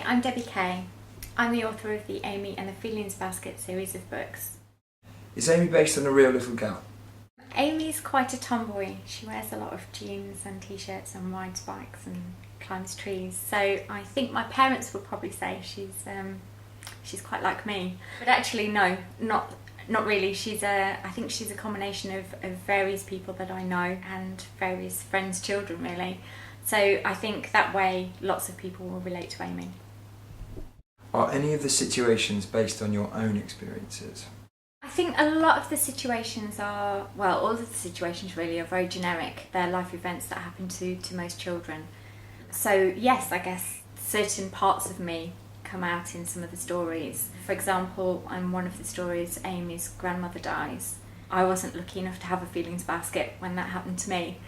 I'm Debbie Kay. I'm the author of the Amy and the Feelings Basket series of books. Is Amy based on a real little girl? Amy's quite a tomboy. She wears a lot of jeans and t-shirts and rides bikes and climbs trees. So I think my parents would probably say she's quite like me. But actually no, not really. I think she's a combination of various people that I know and various friends' children really. So I think that way lots of people will relate to Amy. Are any of the situations based on your own experiences? I think a lot of the situations are, well, all of the situations really are very generic. They're life events that happen to most children. So yes, I guess certain parts of me come out in some of the stories. For example, in one of the stories, Amy's grandmother dies. I wasn't lucky enough to have a feelings basket when that happened to me.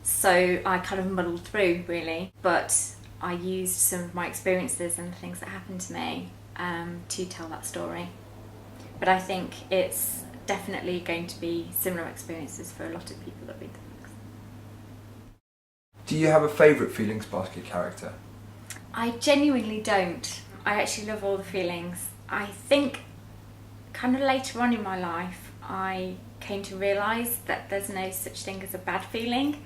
So I kind of muddled through really, but I used some of my experiences and the things that happened to me to tell that story. But I think it's definitely going to be similar experiences for a lot of people that read the books. Do you have a favourite feelings basket character? I genuinely don't. I actually love all the feelings. I think kind of later on in my life I came to realise that there's no such thing as a bad feeling,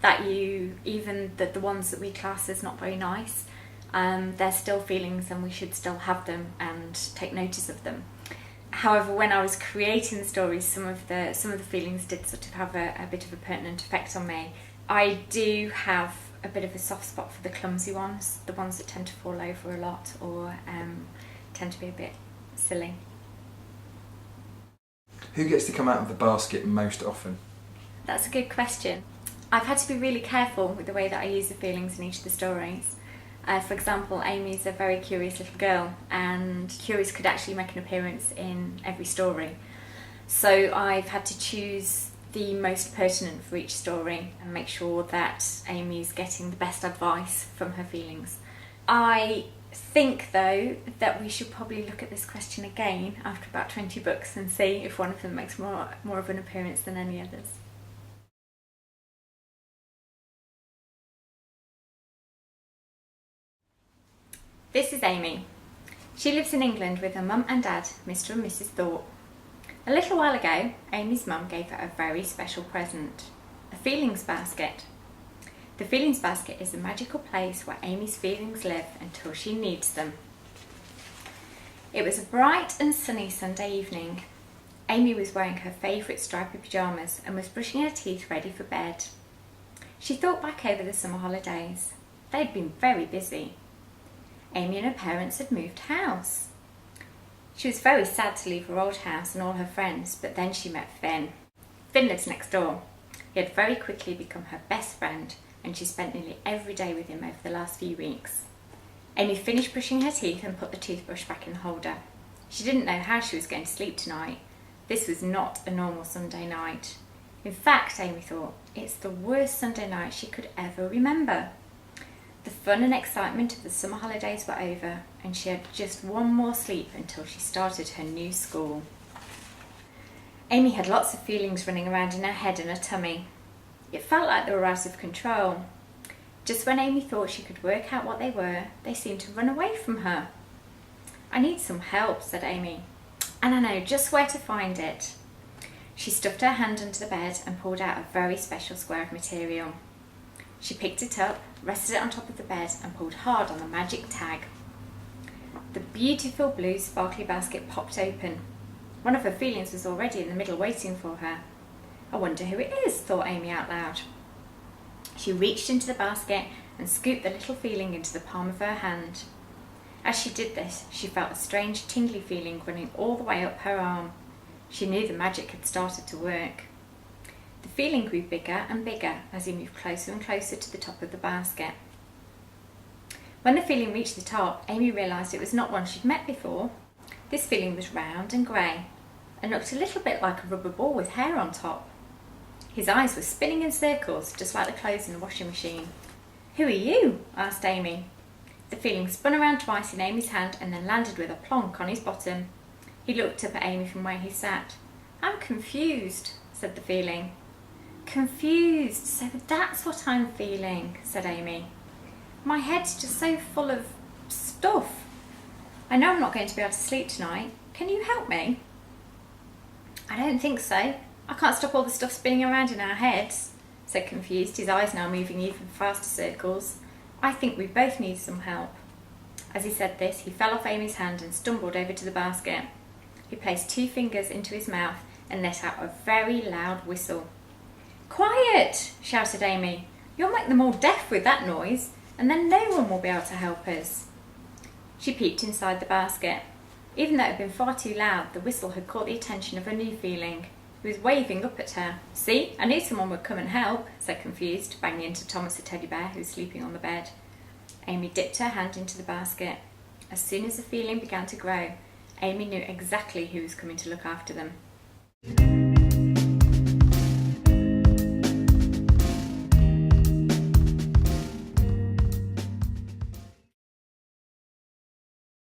that the ones that we class as not very nice, they're still feelings and we should still have them and take notice of them. However, when I was creating the stories, some of the feelings did sort of have a bit of a pertinent effect on me. I do have a bit of a soft spot for the clumsy ones, the ones that tend to fall over a lot or tend to be a bit silly. Who gets to come out of the basket most often? That's a good question. I've had to be really careful with the way that I use the feelings in each of the stories. For example, Amy's a very curious little girl, and curious could actually make an appearance in every story. So I've had to choose the most pertinent for each story and make sure that Amy's getting the best advice from her feelings. I think though that we should probably look at this question again after about 20 books and see if one of them makes more of an appearance than any others. This is Amy. She lives in England with her mum and dad, Mr. and Mrs. Thorpe. A little while ago, Amy's mum gave her a very special present, a feelings basket. The feelings basket is a magical place where Amy's feelings live until she needs them. It was a bright and sunny Sunday evening. Amy was wearing her favourite stripy pyjamas and was brushing her teeth ready for bed. She thought back over the summer holidays. They'd been very busy. Amy and her parents had moved house. She was very sad to leave her old house and all her friends, but then she met Finn. Finn lives next door. He had very quickly become her best friend, and she spent nearly every day with him over the last few weeks. Amy finished brushing her teeth and put the toothbrush back in the holder. She didn't know how she was going to sleep tonight. This was not a normal Sunday night. In fact, Amy thought, it's the worst Sunday night she could ever remember. The fun and excitement of the summer holidays were over, and she had just one more sleep until she started her new school. Amy had lots of feelings running around in her head and her tummy. It felt like they were out of control. Just when Amy thought she could work out what they were, they seemed to run away from her. "I need some help," said Amy, "and I know just where to find it." She stuffed her hand under the bed and pulled out a very special square of material. She picked it up, rested it on top of the bed and pulled hard on the magic tag. The beautiful blue sparkly basket popped open. One of her feelings was already in the middle waiting for her. "I wonder who it is," thought Amy out loud. She reached into the basket and scooped the little feeling into the palm of her hand. As she did this, she felt a strange tingly feeling running all the way up her arm. She knew the magic had started to work. The feeling grew bigger and bigger as he moved closer and closer to the top of the basket. When the feeling reached the top, Amy realised it was not one she'd met before. This feeling was round and grey and looked a little bit like a rubber ball with hair on top. His eyes were spinning in circles, just like the clothes in the washing machine. "Who are you?" asked Amy. The feeling spun around twice in Amy's hand and then landed with a plonk on his bottom. He looked up at Amy from where he sat. "I'm confused," said the feeling. "Confused, so that's what I'm feeling," said Amy. "My head's just so full of stuff. I know I'm not going to be able to sleep tonight. Can you help me? I don't think so. I can't stop all the stuff spinning around in our heads, said Confused, his eyes now moving even faster circles. I think we both need some help. As he said this, he fell off Amy's hand and stumbled over to the basket. He placed 2 fingers into his mouth and let out a very loud whistle. Quiet! Shouted Amy. You'll make them all deaf with that noise, and then no one will be able to help us. She peeped inside the basket. Even though it had been far too loud, the whistle had caught the attention of a new feeling. He was waving up at her. See, I knew someone would come and help, said Confused, banging into Thomas the teddy bear who was sleeping on the bed. Amy dipped her hand into the basket. As soon as the feeling began to grow, Amy knew exactly who was coming to look after them.